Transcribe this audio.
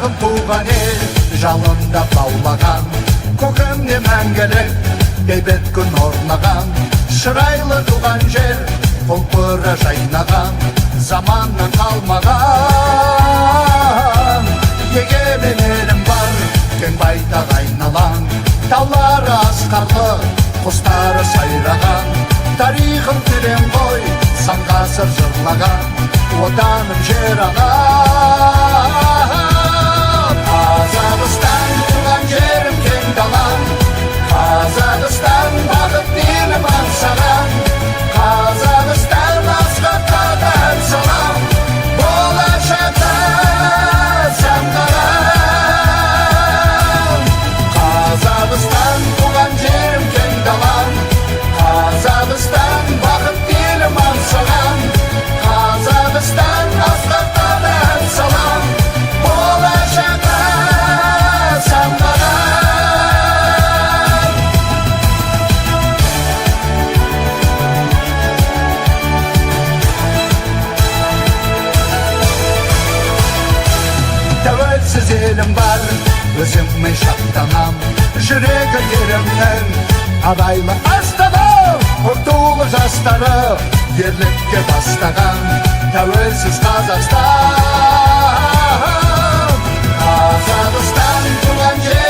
қазағым туған ел жалында баулаған, көкемде мәңгілік бейбіт күн орнаған, шырайлы туған жер құлпыры жайнаған, заманнан қалмаған егемен елім бар, кең байтақ айналаң, таулары асқарлы, құстары сайраған, тарихым терең ғой, сан ғасыр жырлаған, отаным жер ағам. Қазақстан туған жерім кең далам, Қазақстан бақыт елім аңсаған, Қазақстан асқақтан ән салам, болашақта самғарам. Қазақстан туған жерім кең далам, Қазақстан бақыт елім аңсаған, Қазақстан асқақтан ән салам, болашақта самғарам. Тәуелсіз елім бар, өзіммен шаттанам, жүрегі ерімнің арайлы астана, ұлттулы жастары ерлікке бастаған тәуелсіз Қазақстан. Қазақстан туған жер